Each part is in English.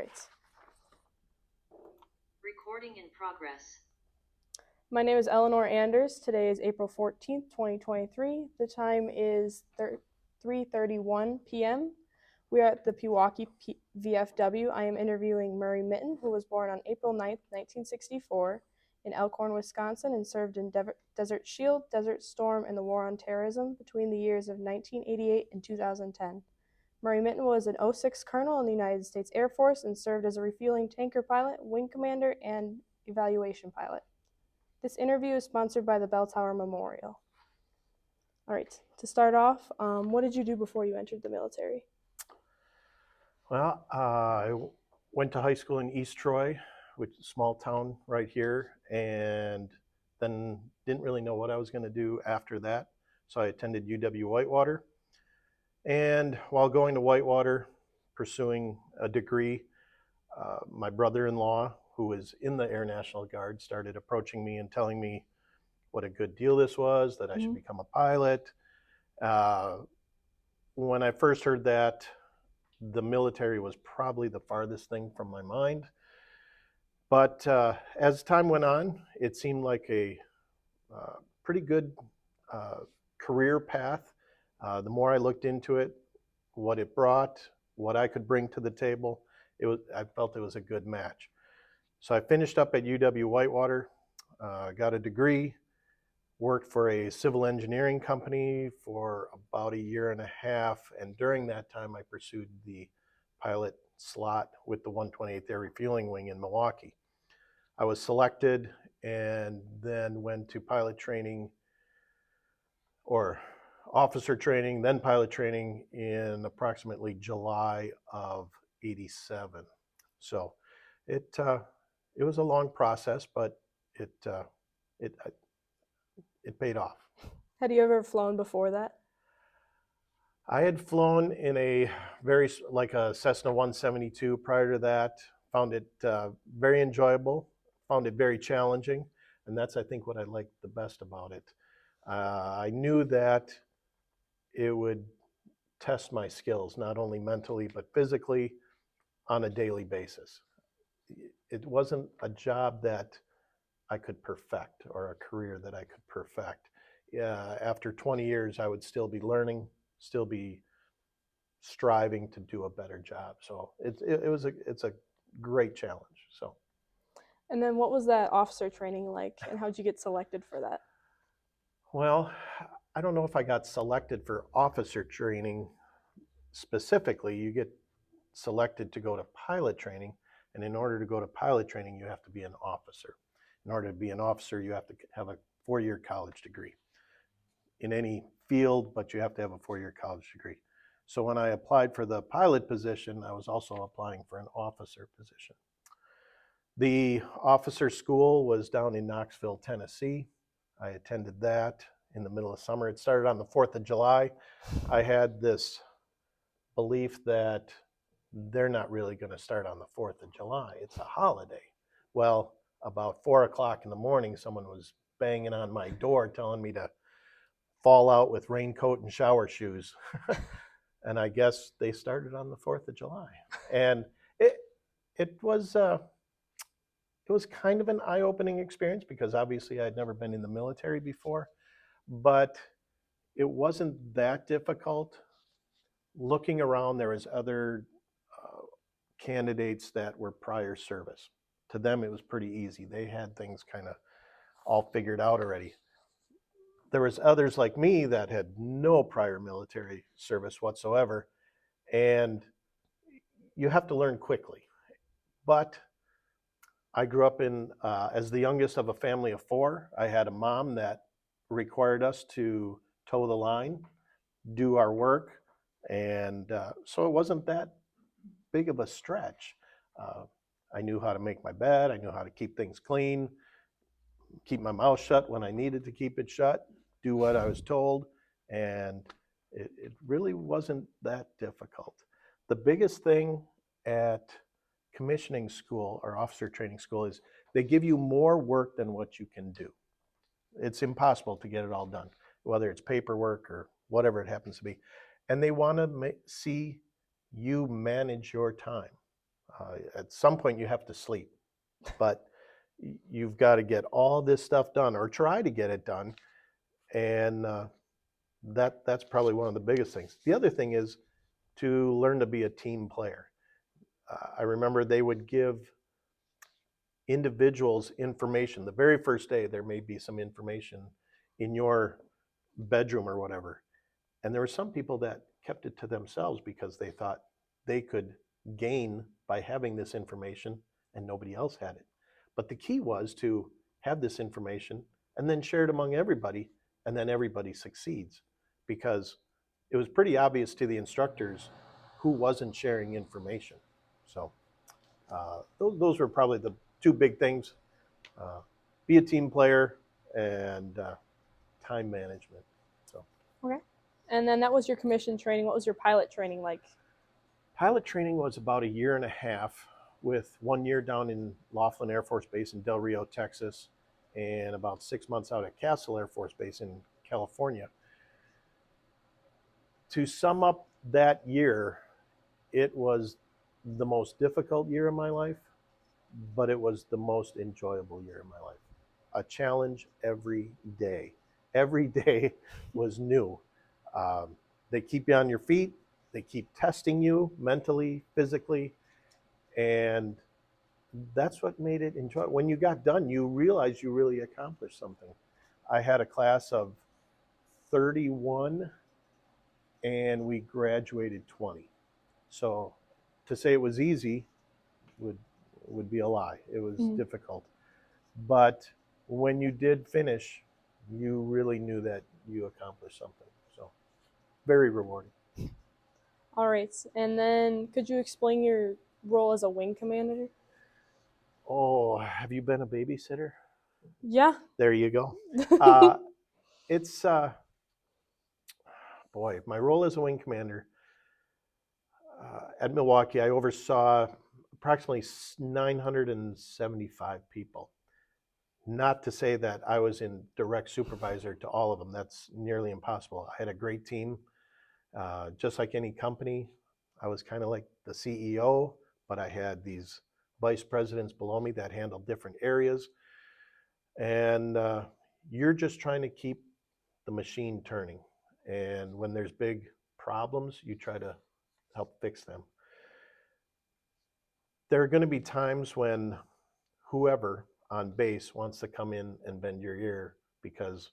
Great. Recording in progress. My name is Eleanor Anders. Today is April 14th, 2023. The time is 3:31 p.m. We are at the Pewaukee VFW. I am interviewing Murry Mitten, who was born on April 9th, 1964, in Elkhorn, Wisconsin, and served in Desert Shield, Desert Storm, and the War on Terrorism between the years of 1988 and 2010. Murry Mitten was an 06 colonel in the United States Air Force and served as a refueling tanker pilot, wing commander, and evaluation pilot. This interview is sponsored by the Bell Tower Memorial. All right, to start off, what did you do before you entered the military? Well, I went to high school in East Troy, which is a small town right here, and then didn't really know what I was going to do after that. So I attended UW-Whitewater. And while going to Whitewater, pursuing a degree, my brother-in-law, who was in the Air National Guard, started approaching me and telling me what a good deal this was, that I should become a pilot. When I first heard that, the military was probably the farthest thing from my mind. But as time went on, it seemed like a pretty good career path. The more I looked into it, what it brought, what I could bring to the table, I felt it was a good match. So I finished up at UW-Whitewater, got a degree, worked for a civil engineering company for about a year and a half, and during that time I pursued the pilot slot with the 128th Air Refueling Wing in Milwaukee. I was selected and then went to pilot training, or officer training, then pilot training in approximately July of '87. So it was a long process, but it paid off. Had you ever flown before that? I had flown in a like a Cessna 172 prior to that. Found it very enjoyable, found it very challenging, and that's, I think, what I liked the best about it. I knew that it would test my skills, not only mentally, but physically on a daily basis. It wasn't a job that I could perfect or a career that I could perfect. After 20 years, I would still be learning, still be striving to do a better job. So it's a great challenge. So. And then what was that officer training like, and how'd you get selected for that? Well, I don't know if I got selected for officer training specifically. You get selected to go to pilot training, and in order to go to pilot training, you have to be an officer. In order to be an officer, you have to have a 4-year college degree in any field, but you have to have a 4-year college degree. So when I applied for the pilot position, I was also applying for an officer position. The officer school was down in Knoxville, Tennessee. I attended that in the middle of summer. It started on the 4th of July. I had this belief that they're not really going to start on the 4th of July. It's a holiday. Well, about 4 o'clock in the morning, someone was banging on my door telling me to fall out with raincoat and shower shoes. And I guess they started on the 4th of July. And it was kind of an eye-opening experience, because obviously I'd never been in the military before, but it wasn't that difficult. Looking around, there was other candidates that were prior service. To them, it was pretty easy. They had things kind of all figured out already. There was others like me that had no prior military service whatsoever, and you have to learn quickly. But I grew up as the youngest of a family of 4. I had a mom that required us to toe the line, do our work, and so it wasn't that big of a stretch. I knew how to make my bed. I knew how to keep things clean, keep my mouth shut when I needed to keep it shut, do what I was told, and it really wasn't that difficult. The biggest thing at commissioning school or officer training school is they give you more work than what you can do. It's impossible to get it all done, whether it's paperwork or whatever it happens to be. And they want to see you manage your time. At some point, you have to sleep, but you've got to get all this stuff done or try to get it done. And that's probably one of the biggest things. The other thing is to learn to be a team player. I remember they would give individuals information. The very first day, there may be some information in your bedroom or whatever. And there were some people that kept it to themselves because they thought they could gain by having this information and nobody else had it. But the key was to have this information and then share it among everybody, and then everybody succeeds, because it was pretty obvious to the instructors who wasn't sharing information. So those were probably the two big things: be a team player and time management. So Okay. And then that was your commission training. What was your pilot training like? pilot training was about a year and a half, with 1 year down in Laughlin Air Force Base in Del Rio, Texas, and about 6 months out at Castle Air Force Base in California. To sum up that year, it was the most difficult year of my life, but it was the most enjoyable year of my life. A challenge every day. Every day was new. They keep you on your feet. They keep testing you mentally, physically, and that's what made it enjoyable. When you got done, you realized you really accomplished something. I had a class of 31, and we graduated 20. So to say it was easy would be a lie. It was difficult. But when you did finish, you really knew that you accomplished something. So very rewarding. All right. And then could you explain your role as a wing commander? Oh, have you been a babysitter? Yeah. There you go. It's boy, my role as a wing commander at Milwaukee, I oversaw approximately 975 people. Not to say that I was in direct supervisor to all of them. That's nearly impossible. I had a great team. Just like any company, I was kind of like the CEO, but I had these vice presidents below me that handled different areas. And you're just trying to keep the machine turning. And when there's big problems, you try to help fix them. There are going to be times when whoever on base wants to come in and bend your ear because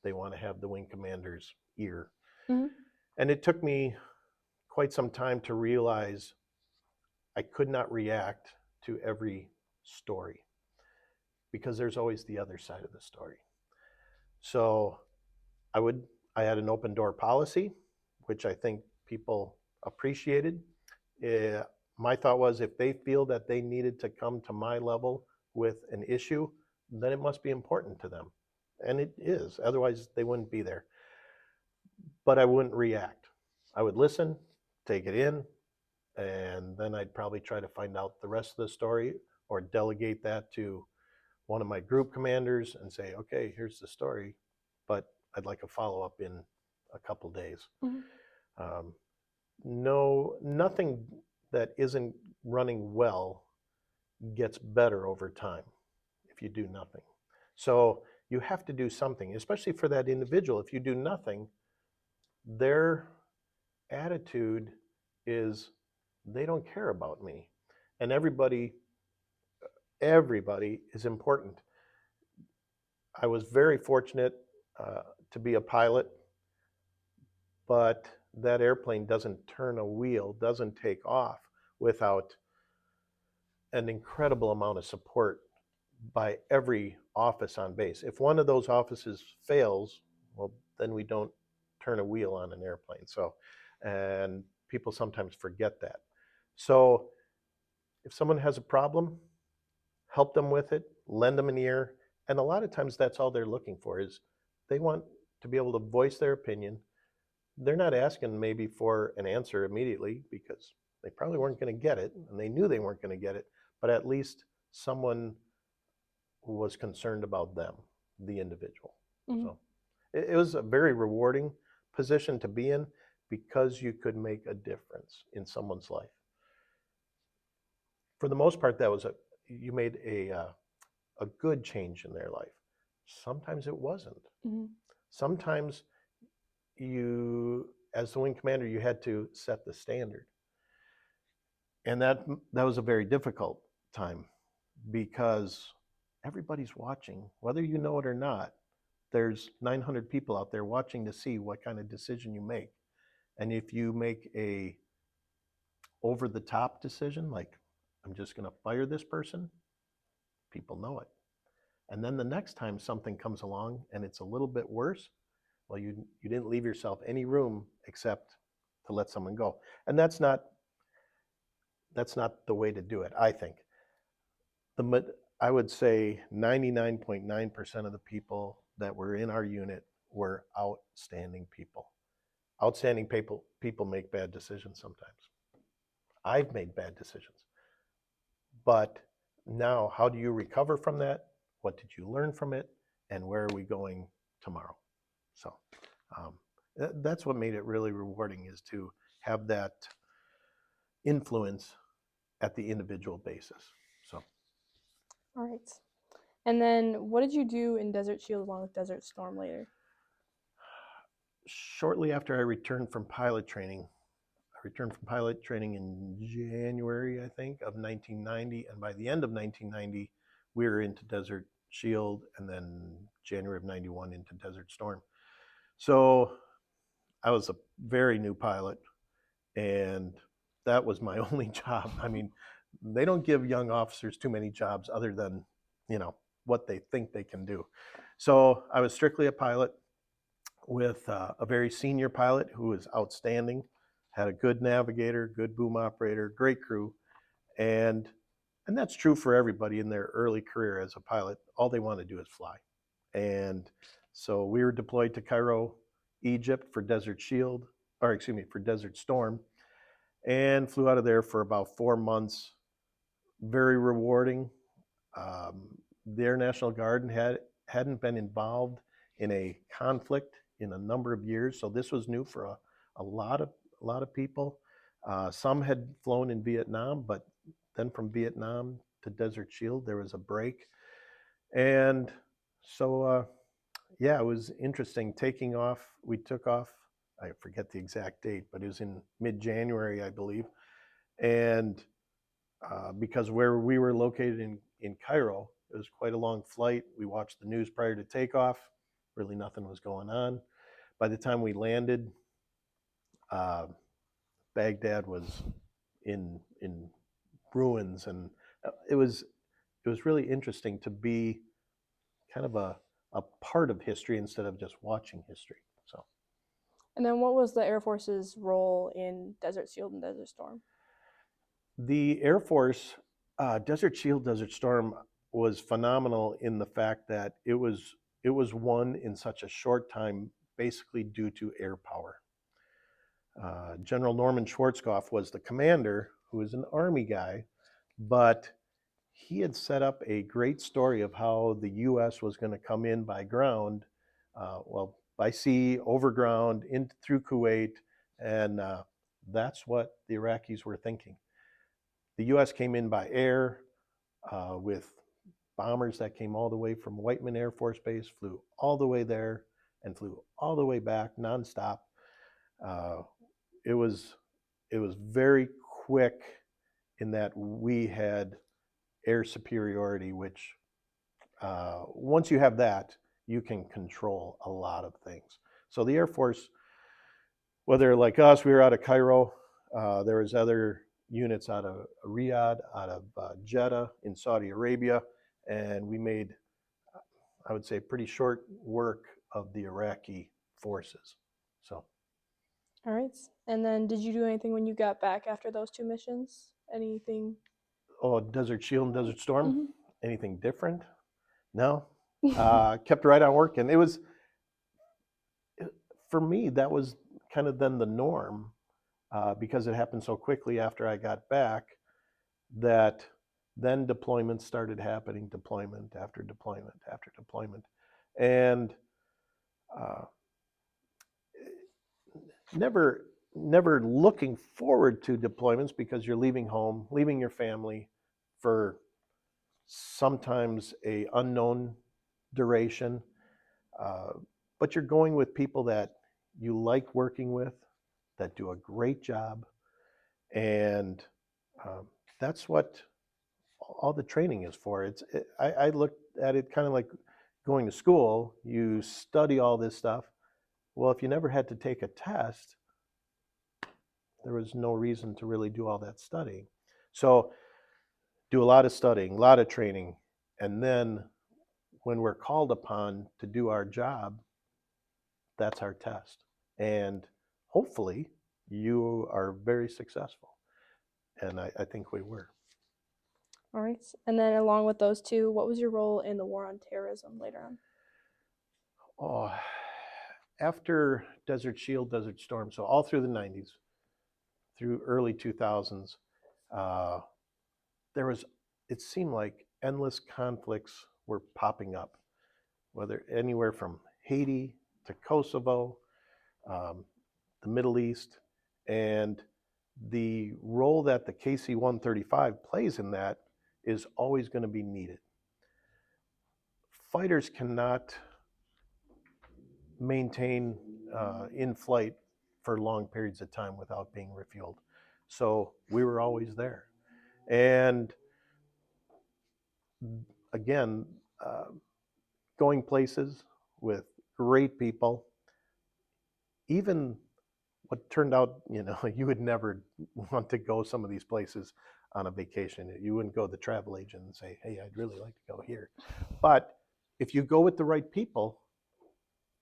they want to have the wing commander's ear. Mhm. And it took me quite some time to realize I could not react to every story, because there's always the other side of the story. So I had an open door policy, which I think people appreciated. Uh, my thought was, if they feel that they needed to come to my level with an issue, then it must be important to them. And it is, otherwise they wouldn't be there. But I wouldn't react. I would listen, take it in, and then I'd probably try to find out the rest of the story, or delegate that to one of my group commanders and say, okay, here's the story, but I'd like a follow-up in a couple days. Mhm. No, nothing that isn't running well gets better over time if you do nothing. So you have to do something, especially for that individual. If you do nothing, their attitude is, they don't care about me. And everybody is important. I was very fortunate to be a pilot, but that airplane doesn't turn a wheel, doesn't take off without an incredible amount of support by every office on base. If one of those offices fails, well, then we don't turn a wheel on an airplane. So, and people sometimes forget that. So if someone has a problem, help them with it, lend them an ear. And a lot of times that's all they're looking for, is they want to be able to voice their opinion. They're not asking maybe for an answer immediately, because they probably weren't going to get it, and they knew they weren't going to get it, but at least someone who was concerned about them, the individual. Mhm. So it was a very rewarding position to be in, because you could make a difference in someone's life. for the most part, you made a good change in their life. Sometimes it wasn't. Mm-hmm. Sometimes you, as the wing commander, you had to set the standard, and that was a very difficult time because everybody's watching, whether you know it or not. There's 900 people out there watching to see what kind of decision you make, and if you make a over the top decision like I'm just going to fire this person, people know it. And then the next time something comes along and it's a little bit worse, well, you didn't leave yourself any room except to let someone go. And that's not the way to do it, I think. I would say 99.9% of the people that were in our unit were outstanding people. Outstanding people make bad decisions sometimes. I've made bad decisions. But now, how do you recover from that? What did you learn from it? And where are we going tomorrow? So um, that's what made it really rewarding, is to have that influence at the individual basis. So All right. And then what did you do in Desert Shield along with Desert Storm later? shortly after I returned from pilot training, in January, I think, of 1990. And by the end of 1990, we were into Desert Shield, and then January of 91 into Desert Storm. So I was a very new pilot, and that was my only job. I mean, they don't give young officers too many jobs other than, what they think they can do. So I was strictly a pilot with a very senior pilot who was outstanding, had a good navigator, good boom operator, great crew, and that's true for everybody in their early career as a pilot. All they want to do is fly. And so we were deployed to Cairo, Egypt for Desert Shield, or excuse me, for Desert Storm, and flew out of there for about 4 months. Very rewarding. The Air National Guard hadn't been involved in a conflict in a number of years, so this was new for a lot of people. Some had flown in Vietnam, but then from Vietnam to Desert Shield, there was a break, and so yeah, it was interesting taking off. We took off. I forget the exact date, but it was in mid-January, I believe, and because where we were located in Cairo, it was quite a long flight. We watched the news prior to takeoff. Really, nothing was going on. By the time we landed, uh, Baghdad was in ruins, and it was really interesting to be kind of a part of history instead of just watching history. So And then what was the Air Force's role in Desert Shield and Desert Storm? the Air Force, Desert Shield, Desert Storm was phenomenal in the fact that it was won in such a short time, basically due to air power. General Norman Schwarzkopf was the commander, who was an Army guy, but he had set up a great story of how the U.S. was going to come in by ground, by sea, over ground, in through Kuwait, and that's what the Iraqis were thinking. The U.S. came in by air with bombers that came all the way from Whiteman Air Force Base, flew all the way there, and flew all the way back nonstop. Uh, it was it was very quick in that we had air superiority, which once you have that, you can control a lot of things. So the Air Force, whether like us, we were out of Cairo, there was other units out of Riyadh, out of Jeddah in Saudi Arabia, and we made, I would say, pretty short work of the Iraqi forces. So, All right. And then did you do anything when you got back after those two missions? Anything? oh, Desert Shield and Desert Storm, Mm-hmm. anything different? No. Kept right on working. For me, that was kind of then the norm, because it happened so quickly after I got back that then deployments started happening, deployment after deployment after deployment. And uh, never looking forward to deployments because you're leaving home, leaving your family, for sometimes a unknown duration, but you're going with people that you like working with, that do a great job, and um, that's what all the training is for. I look at it kind of like going to school. You study all this stuff. Well, if you never had to take a test, there was no reason to really do all that studying. So do a lot of studying, a lot of training, and then when we're called upon to do our job, that's our test. And hopefully you are very successful. And I think we were. All right. And then along with those two, what was your role in the war on terrorism later on? Oh, after Desert Shield, Desert Storm, so all through the 90s, through early 2000s, uh, there was, it seemed like endless conflicts were popping up, whether anywhere from Haiti to Kosovo, um, the Middle East, and the role that the KC-135 plays in that is always going to be needed. Fighters cannot maintain in flight for long periods of time without being refueled. So we were always there. And again, uh, going places with great people, even what turned out, you would never want to go some of these places on a vacation. You wouldn't go to the travel agent and say, hey, I'd really like to go here. But if you go with the right people,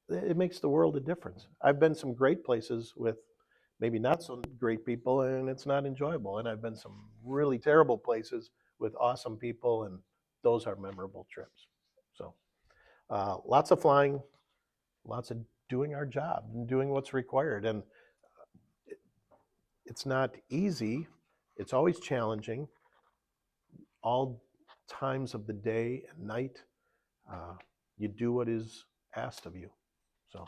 it makes the world a difference. I've been some great places with maybe not so great people, and it's not enjoyable. And I've been some really terrible places with awesome people, and those are memorable trips. So lots of flying, lots of doing our job and doing what's required. And it's not easy. It's always challenging. All times of the day and night, you do what is asked of you. So.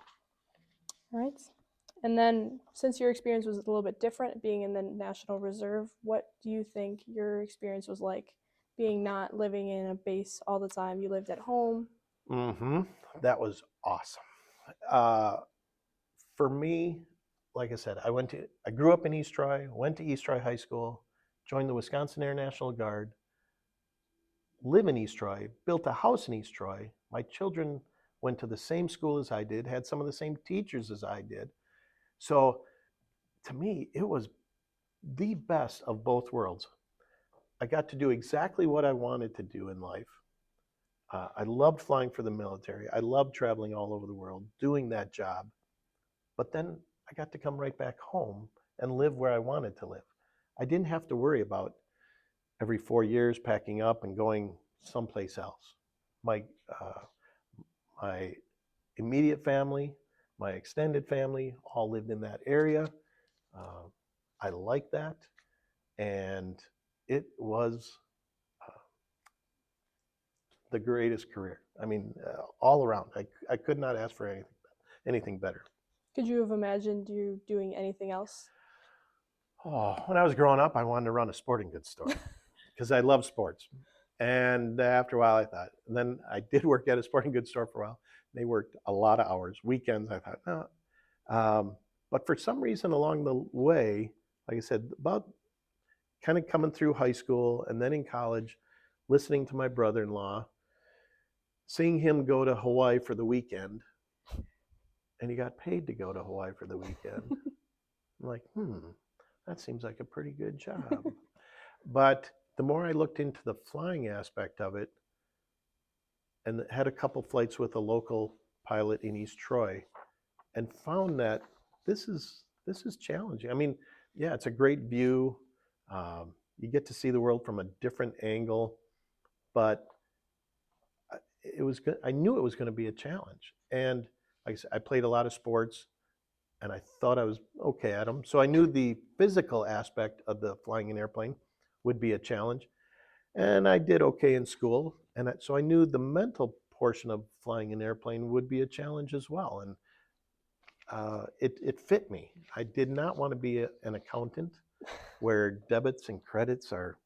All right. And then, since your experience was a little bit different being in the National Reserve, what do you think your experience was like being not living in a base all the time? You lived at home. Mm-hmm. That was awesome. Uh, for me, like I said, I grew up in East Troy, went to East Troy High School, joined the Wisconsin Air National Guard, live in East Troy, built a house in East Troy. My children went to the same school as I did, had some of the same teachers as I did. So to me, it was the best of both worlds. I got to do exactly what I wanted to do in life. I loved flying for the military. I loved traveling all over the world, doing that job. But then I got to come right back home and live where I wanted to live. I didn't have to worry about every 4 years packing up and going someplace else. My, uh, my immediate family, my extended family all lived in that area. Uh, I liked that. And it was the greatest career. I mean, all around. I could not ask for anything better. Could you have imagined you doing anything else? Oh, when I was growing up, I wanted to run a sporting goods store because I love sports. And after a while, I thought, and then I did work at a sporting goods store for a while. They worked a lot of hours, weekends. I thought, no. But for some reason along the way, like I said, about kind of coming through high school and then in college, listening to my brother-in-law, seeing him go to Hawaii for the weekend, and he got paid to go to Hawaii for the weekend. I'm like, that seems like a pretty good job. But the more I looked into the flying aspect of it and had a couple flights with a local pilot in East Troy and found that this is challenging. I mean, yeah, it's a great view. You get to see the world from a different angle, but it was good. I knew it was going to be a challenge. And like I said, I played a lot of sports and I thought I was okay at them. So I knew the physical aspect of the flying an airplane would be a challenge. And I did okay in school. And so I knew the mental portion of flying an airplane would be a challenge as well. And it fit me. I did not want to be an accountant where debits and credits are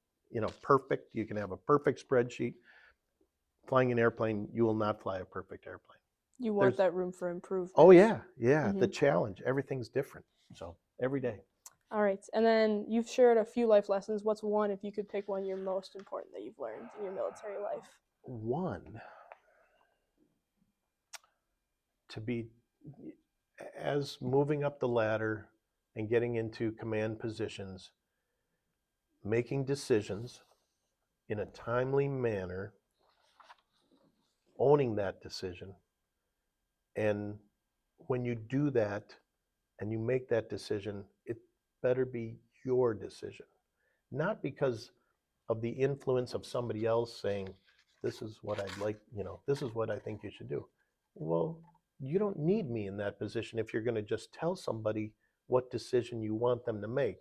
perfect. You can have a perfect spreadsheet. Flying an airplane, you will not fly a perfect airplane. You want that room for improvement. Oh yeah, the challenge, everything's different. So every day. All right, and then you've shared a few life lessons. What's one, if you could pick one, you're most important that you've learned in your military life? One, to be, as moving up the ladder and getting into command positions, making decisions in a timely manner, owning that decision, and when you do that and you make that decision, it better be your decision, not because of the influence of somebody else saying, this is what I'd like, this is what I think you should do. Well, you don't need me in that position if you're going to just tell somebody what decision you want them to make.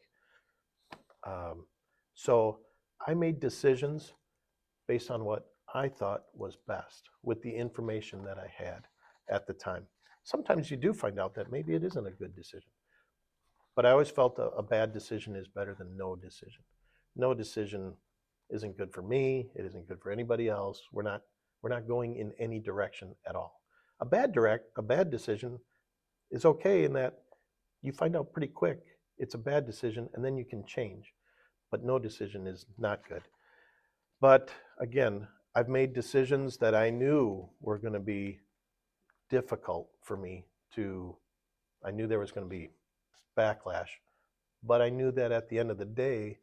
So I made decisions based on what I thought was best with the information that I had at the time. Sometimes you do find out that maybe it isn't a good decision, but I always felt a bad decision is better than no decision. No decision isn't good for me. It isn't good for anybody else. We're not going in any direction at all. A bad decision is okay in that you find out pretty quick it's a bad decision and then you can change. But no decision is not good. But again, I've made decisions that I knew were going to be difficult for me to, I knew there was going to be backlash, but I knew that at the end of the day,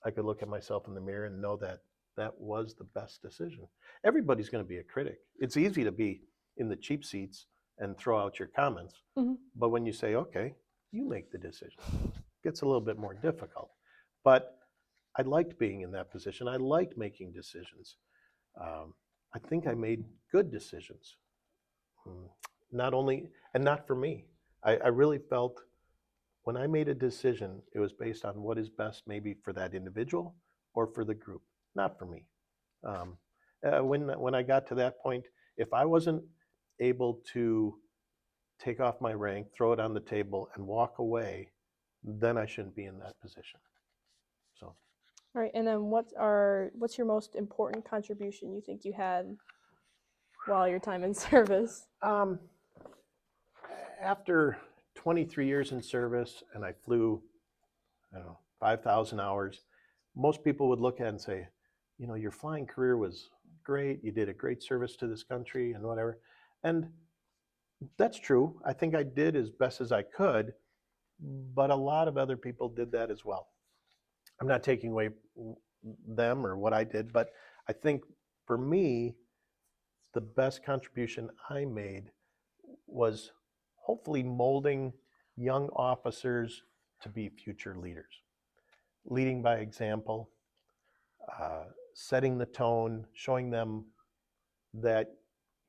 I could look at myself in the mirror and know that that was the best decision. Everybody's going to be a critic. It's easy to be in the cheap seats and throw out your comments. But when you say, okay, you make the decision, it gets a little bit more difficult. But I liked being in that position. I liked making decisions. I think I made good decisions. Not only, and not for me. I really felt when I made a decision, it was based on what is best maybe for that individual or for the group, not for me. When I got to that point, if I wasn't able to take off my rank, throw it on the table, and walk away, then I shouldn't be in that position. So. All right, and then what's your most important contribution you think you had while your time in service? After 23 years in service, and I flew, 5,000 hours, most people would look at it and say, your flying career was great. You did a great service to this country and whatever. And that's true. I think I did as best as I could, but a lot of other people did that as well. I'm not taking away them or what I did, but I think for me, the best contribution I made was hopefully molding young officers to be future leaders, leading by example, setting the tone, showing them that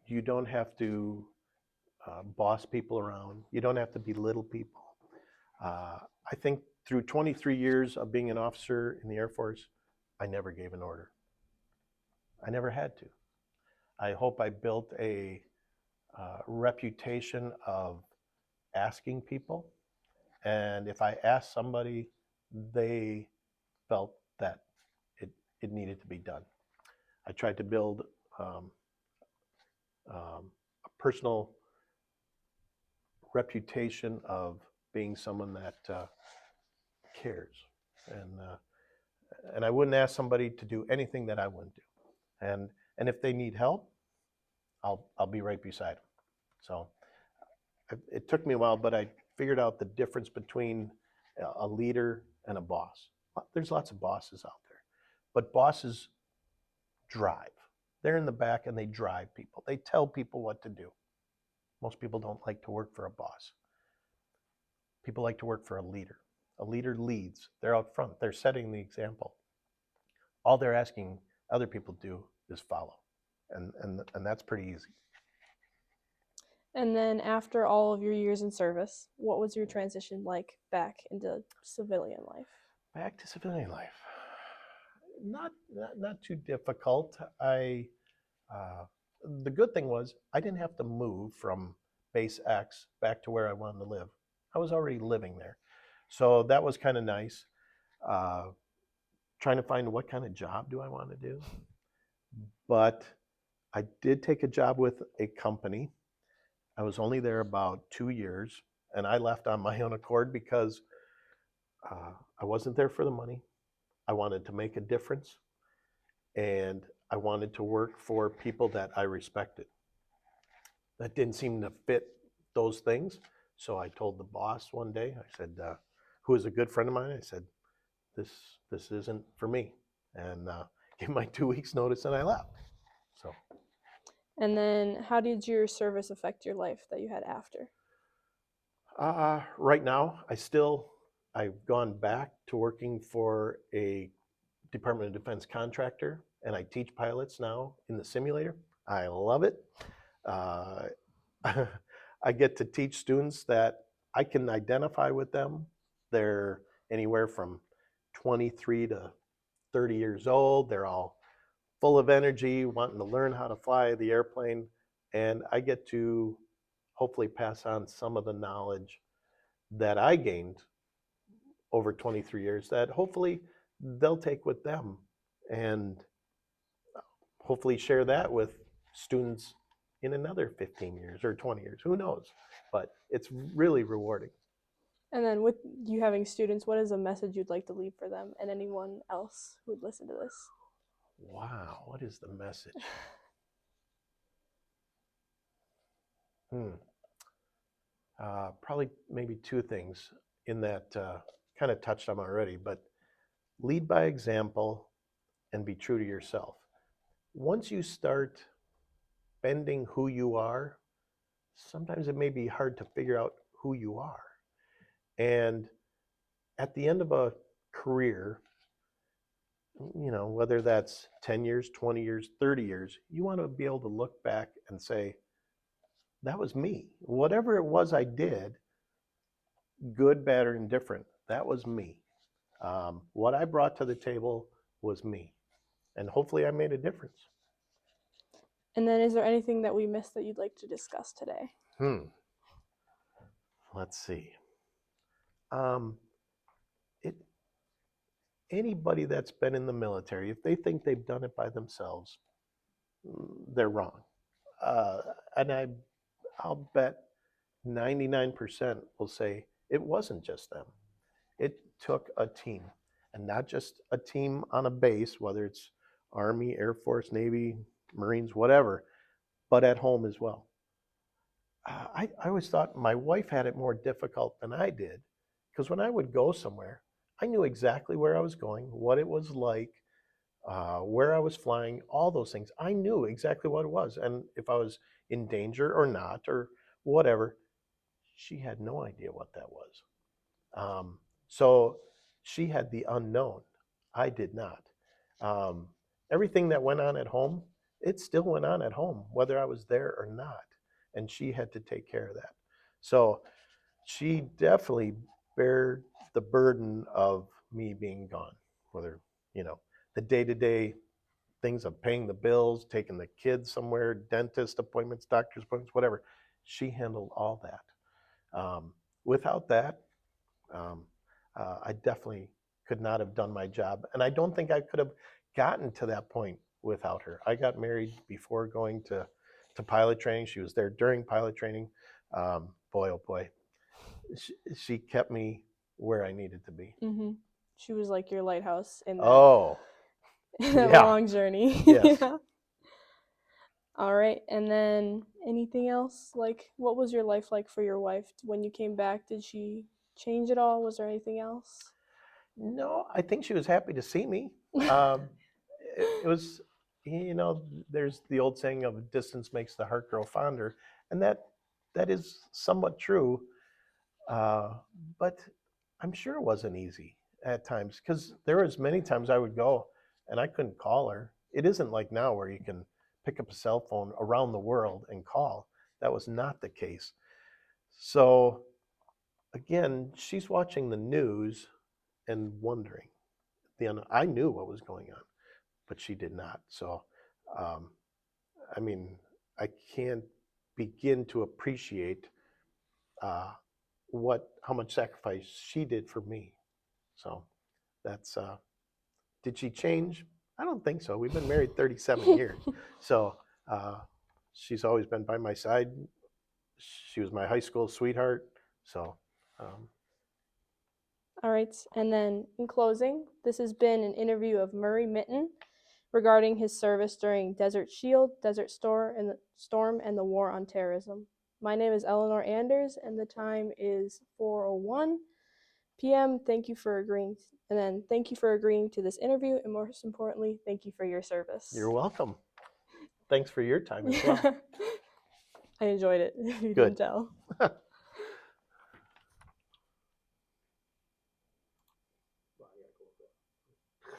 you don't have to boss people around, you don't have to belittle people. I think through 23 years of being an officer in the Air Force, I never gave an order. I never had to. I hope I built a reputation of asking people. And if I asked somebody, they felt that it needed to be done. I tried to build a personal reputation of being someone that cares. And I wouldn't ask somebody to do anything that I wouldn't do. And if they need help, I'll be right beside them. So it took me a while, but I figured out the difference between a leader and a boss. There's lots of bosses out there, but bosses drive. They're in the back and they drive people. They tell people what to do. Most people don't like to work for a boss. People like to work for a leader. A leader leads. They're out front. They're setting the example. All they're asking other people to do is follow. And that's pretty easy. And then after all of your years in service, what was your transition like back into civilian life? Back to civilian life. Not too difficult. The good thing was I didn't have to move from base X back to where I wanted to live. I was already living there. So that was kind of nice. trying to find what kind of job do I want to do. But I did take a job with a company. I was only there about 2 years, and I left on my own accord because I wasn't there for the money. I wanted to make a difference, and I wanted to work for people that I respected. That didn't seem to fit those things. So I told the boss one day, I said, who is a good friend of mine, I said, this isn't for me. And gave my 2 weeks notice and I left. So. And then how did your service affect your life that you had after? Right now, I've gone back to working for a Department of Defense contractor, and I teach pilots now in the simulator. I love it. Uh, I get to teach students that I can identify with them. They're anywhere from 23 to 30 years old. They're all full of energy, wanting to learn how to fly the airplane. And I get to hopefully pass on some of the knowledge that I gained over 23 years that hopefully they'll take with them and hopefully share that with students in another 15 years or 20 years. Who knows? But it's really rewarding. And then with you having students, what is a message you'd like to leave for them and anyone else who would listen to this? Wow, what is the message? Probably maybe two things in that kind of touched on already, but lead by example and be true to yourself. Once you start bending who you are, sometimes it may be hard to figure out who you are. And at the end of a career, whether that's 10 years, 20 years, 30 years, you want to be able to look back and say, that was me. Whatever it was I did, good, bad, or indifferent, that was me. What I brought to the table was me. And hopefully I made a difference. And then is there anything that we missed that you'd like to discuss today? Let's see. It Anybody that's been in the military, if they think they've done it by themselves, they're wrong. And I'll bet 99% will say it wasn't just them. It took a team, and not just a team on a base, whether it's Army, Air Force, Navy, Marines, whatever, but at home as well. I always thought my wife had it more difficult than I did because when I would go somewhere, I knew exactly where I was going, what it was like, where I was flying, all those things. I knew exactly what it was. And if I was in danger or not, or whatever, she had no idea what that was. So she had the unknown. I did not. Um, Everything that went on at home, it still went on at home, whether I was there or not. And she had to take care of that. So she definitely bared the burden of me being gone, whether, the day to day things of paying the bills, taking the kids somewhere, dentist appointments, doctor's appointments, whatever. She handled all that. Without that, um, I definitely could not have done my job. And I don't think I could have gotten to that point without her. I got married before going to pilot training. She was there during pilot training. Boy, oh boy, she kept me where I needed to be. Mm-hmm. She was like your lighthouse in that, Oh, that yeah. long journey. Yes. Yeah. All right. And then anything else? Like, what was your life like for your wife when you came back? Did she change at all? Was there anything else? No, I think she was happy to see me. It was, there's the old saying of distance makes the heart grow fonder, and that is somewhat true. But I'm sure it wasn't easy at times because there was many times I would go and I couldn't call her. It isn't like now where you can pick up a cell phone around the world and call. That was not the case. So again, she's watching the news and wondering. I knew what was going on, but she did not. So, um, I mean, I can't begin to appreciate uh, how much sacrifice she did for me. So that's Did she change? I don't think so. We've been married 37 years. So she's always been by my side. She was my high school sweetheart. So All right, and then in closing, this has been an interview of Murry Mitten regarding his service during Desert Shield, Desert Storm, and the War on Terrorism. My name is Eleanor Anders, and the time is 4:01 p.m. Thank you for agreeing, thank you for agreeing to this interview, and most importantly, thank you for your service. you're welcome. Thanks for your time as well. I enjoyed it, if you Good. didn't tell.